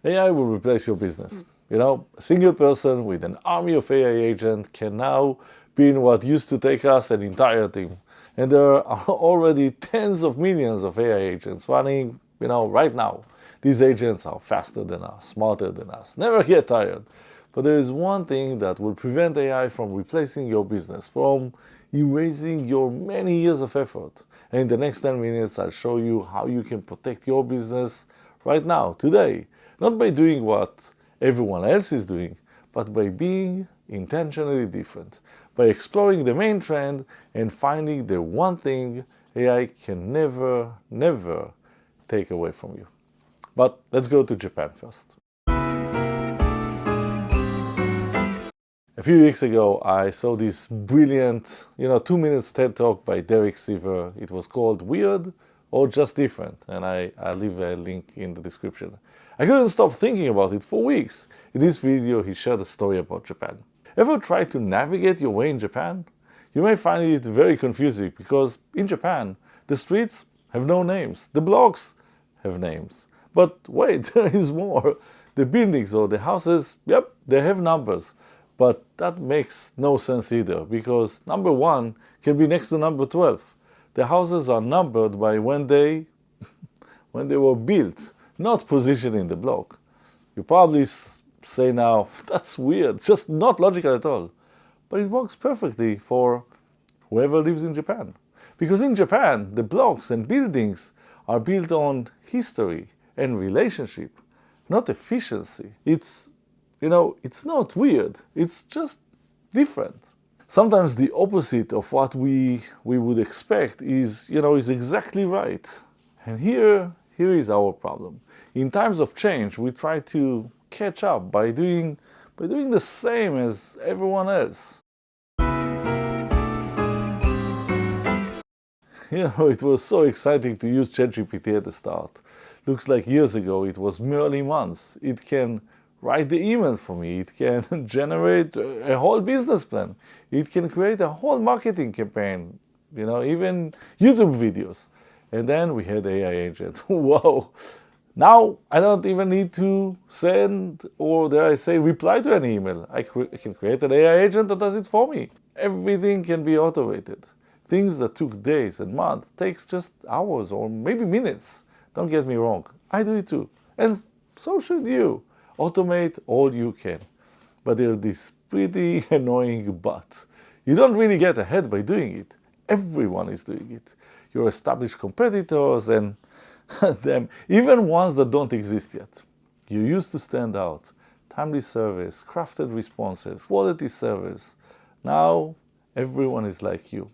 AI will replace your business. A single person with an army of AI agents can now be in what used to take us an entire team. And there are already tens of millions of AI agents running, right now. These agents are faster than us, smarter than us, never get tired. But there is one thing that will prevent AI from replacing your business, from erasing your many years of effort. And in the next 10 minutes, I'll show you how you can protect your business right now, today. Not by doing what everyone else is doing, but by being intentionally different, by exploring the main trend and finding the one thing AI can never, never take away from you. But let's go to Japan first. A few weeks ago, I saw this brilliant, 2 minutes TED Talk by Derek Sivers. It was called Weird or Just Different, and I'll leave a link in the description. I couldn't stop thinking about it for weeks. In this video, he shared a story about Japan. Ever try to navigate your way in Japan? You may find it very confusing because in Japan, the streets have no names. The blocks have names. But wait, there is more. The buildings or the houses, they have numbers. But that makes no sense either, because number 1 can be next to number 12. The houses are numbered by when they were built, not positioned in the block. You probably say now, that's weird, just not logical at all. But it works perfectly for whoever lives in Japan. Because in Japan, the blocks and buildings are built on history and relationship, not efficiency. It's not weird, it's just different. Sometimes the opposite of what we would expect is exactly right. And here is our problem. In times of change, we try to catch up by doing the same as everyone else. It was so exciting to use ChatGPT at the start. Looks like years ago, it was merely months. It can write the email for me. It can generate a whole business plan. It can create a whole marketing campaign, even YouTube videos. And then we had AI agent. Whoa. Now I don't even need to send, or dare I say, reply to an email. I can create an AI agent that does it for me. Everything can be automated. Things that took days and months takes just hours or maybe minutes. Don't get me wrong. I do it too. And so should you. Automate all you can. But there's this pretty annoying but. You don't really get ahead by doing it. Everyone is doing it. Your established competitors and them, even ones that don't exist yet. You used to stand out. Timely service, crafted responses, quality service. Now everyone is like you.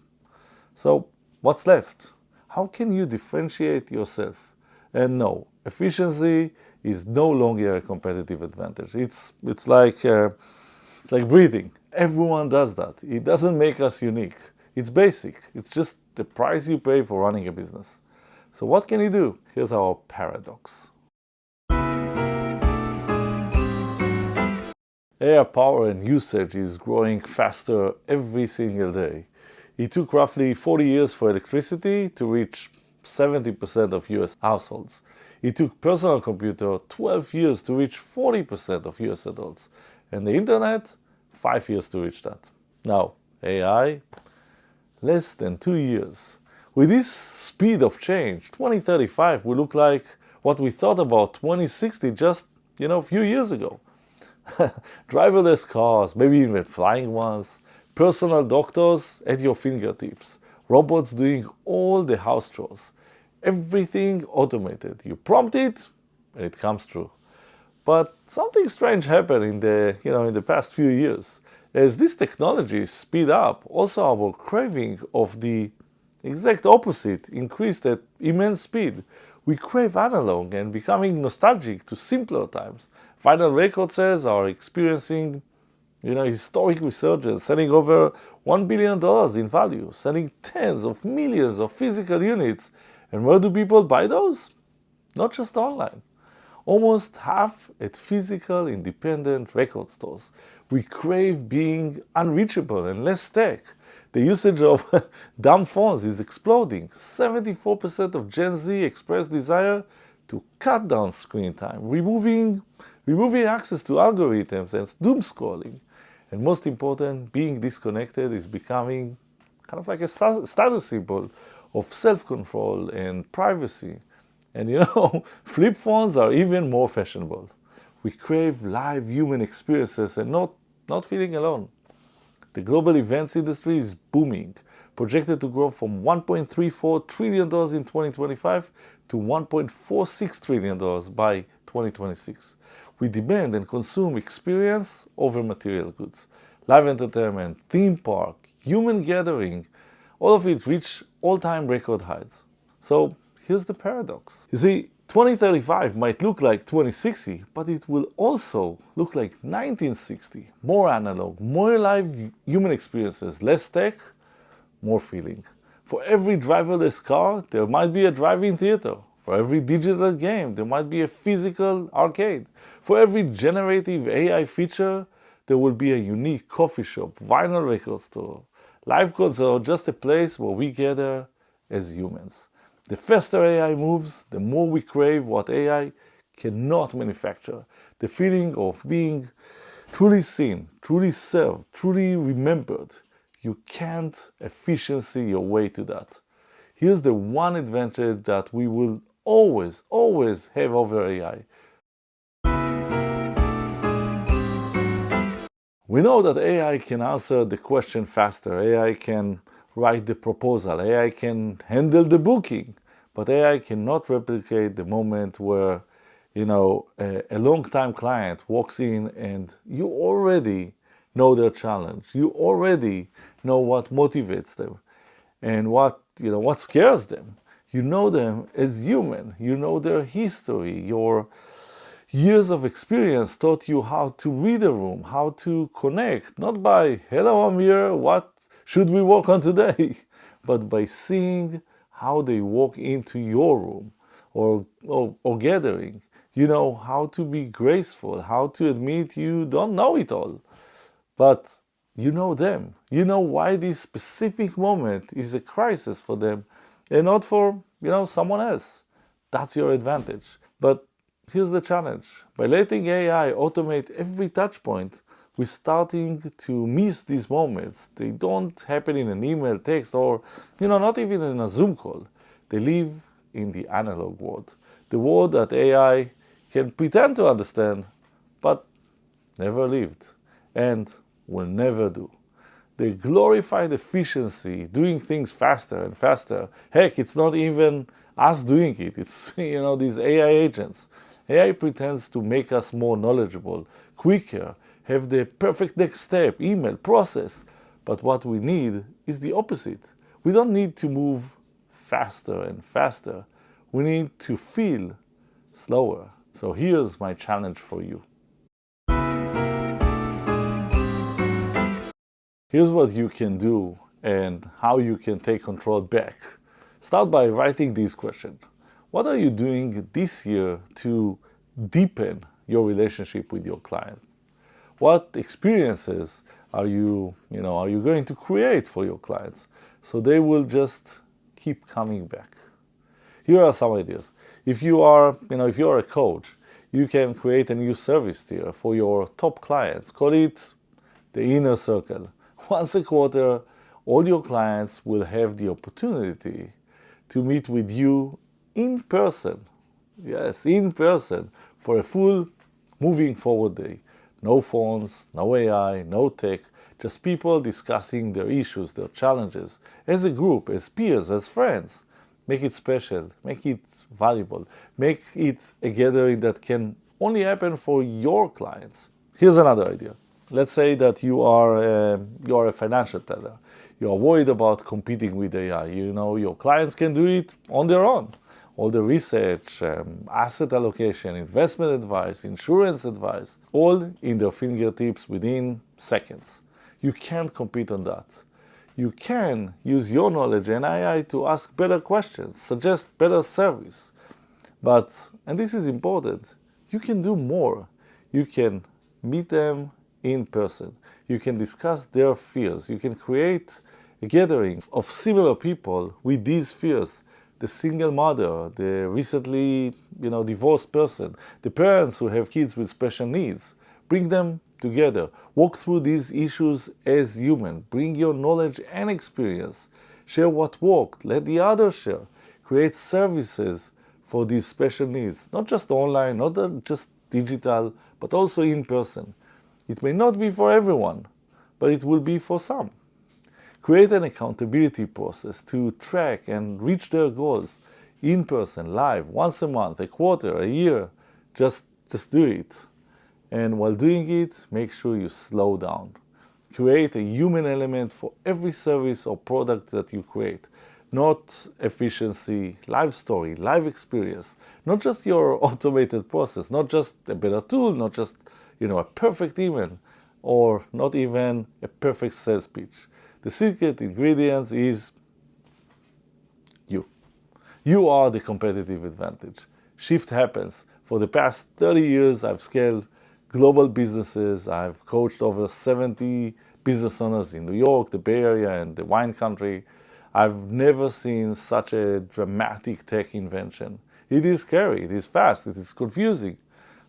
So what's left? How can you differentiate yourself? And no, efficiency is no longer a competitive advantage. It's like breathing. Everyone does that. It doesn't make us unique. It's basic. It's just the price you pay for running a business. So what can you do? Here's our paradox. AI power and usage is growing faster every single day. It took roughly 40 years for electricity to reach 70% of US households. It took personal computer 12 years to reach 40% of US adults. And the internet, 5 years to reach that. Now, AI, less than 2 years. With this speed of change, 2035 will look like what we thought about 2060 just, a few years ago. Driverless cars, maybe even flying ones, personal doctors at your fingertips, robots doing all the house chores. Everything automated. You prompt it, and it comes true. But something strange happened in the past few years. As these technologies speed up, also our craving of the exact opposite increased at immense speed. We crave analog and becoming nostalgic to simpler times. Vinyl record sales are experiencing historic resurgence, selling over $1 billion in value, selling tens of millions of physical units. And where do people buy those? Not just online. Almost half at physical independent record stores. We crave being unreachable and less tech. The usage of dumb phones is exploding. 74% of Gen Z express desire to cut down screen time, removing access to algorithms and doom scrolling. And most important, being disconnected is becoming kind of like a status symbol of self-control and privacy. And flip phones are even more fashionable. We crave live human experiences and not feeling alone. The global events industry is booming, projected to grow from $1.34 trillion in 2025 to $1.46 trillion by 2026. We demand and consume experience over material goods. Live entertainment, theme park, human gathering, all of it reach all-time record highs. So here's the paradox. You see, 2035 might look like 2060, but it will also look like 1960. More analog, more live human experiences, less tech, more feeling. For every driverless car, there might be a drive-in theater. For every digital game, there might be a physical arcade. For every generative AI feature, there will be a unique coffee shop, vinyl record store. Live concert, just a place where we gather as humans. The faster AI moves, the more we crave what AI cannot manufacture. The feeling of being truly seen, truly served, truly remembered. You can't efficiency your way to that. Here's the one advantage that we will always have over AI. We know that AI can answer the question faster. AI can write the proposal. AI can handle the booking. But AI cannot replicate the moment where, a long-time client walks in and you already know their challenge. You already know what motivates them and what scares them. You know them as human. You know their history. Your years of experience taught you how to read a room, how to connect, not by, hello Amir, what should we work on today? But by seeing how they walk into your room or gathering. You know how to be graceful, how to admit you don't know it all. But you know them. You know why this specific moment is a crisis for them and not for, someone else. That's your advantage. But here's the challenge. By letting AI automate every touch point, we're starting to miss these moments. They don't happen in an email, text, or, not even in a Zoom call. They live in the analog world. The world that AI can pretend to understand, but never lived and will never do. They glorified efficiency, doing things faster and faster. Heck, it's not even us doing it. It's, these AI agents. AI pretends to make us more knowledgeable, quicker, have the perfect next step, email, process. But what we need is the opposite. We don't need to move faster and faster. We need to feel slower. So here's my challenge for you. Here's what you can do and how you can take control back. Start by writing these questions. What are you doing this year to deepen your relationship with your clients? What experiences are you going to create for your clients so they will just keep coming back? Here are some ideas. If you are a coach, you can create a new service tier for your top clients. Call it the inner circle. Once a quarter, all your clients will have the opportunity to meet with you in person. Yes, in person for a full moving forward day. No phones, no AI, no tech, just people discussing their issues, their challenges, as a group, as peers, as friends. Make it special, make it valuable, make it a gathering that can only happen for your clients. Here's another idea. Let's say that you are a financial teller. You are worried about competing with AI. Your clients can do it on their own. All the research, asset allocation, investment advice, insurance advice, all in their fingertips within seconds. You can't compete on that. You can use your knowledge and AI to ask better questions, suggest better service. But, and this is important, you can do more. You can meet them in person. You can discuss their fears. You can create a gathering of similar people with these fears the single mother, the recently, divorced person, the parents who have kids with special needs. Bring them together. Walk through these issues as human. Bring your knowledge and experience. Share what worked. Let the others share. Create services for these special needs, not just online, not just digital, but also in person. It may not be for everyone, but it will be for some. Create an accountability process to track and reach their goals in person, live, once a month, a quarter, a year. Just do it. And while doing it, make sure you slow down. Create a human element for every service or product that you create. Not efficiency, live story, live experience. Not just your automated process, not just a better tool, not just a perfect email, or not even a perfect sales pitch. The secret ingredient is you. You are the competitive advantage. Shift happens. For the past 30 years, I've scaled global businesses. I've coached over 70 business owners in New York, the Bay Area, and the wine country. I've never seen such a dramatic tech invention. It is scary, it is fast, it is confusing,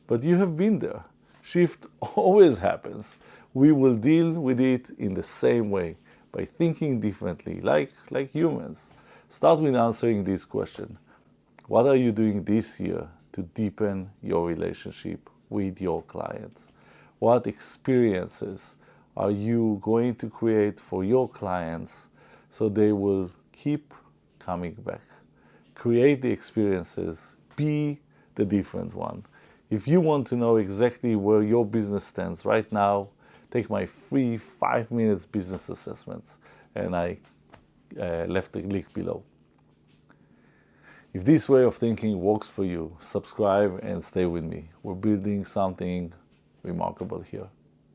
but you have been there. Shift always happens. We will deal with it in the same way, by thinking differently, like humans. Start with answering this question. What are you doing this year to deepen your relationship with your clients? What experiences are you going to create for your clients so they will keep coming back? Create the experiences. Be the different one. If you want to know exactly where your business stands right now, take my free 5 minutes business assessments, and I left the link below. If this way of thinking works for you, subscribe and stay with me. We're building something remarkable here.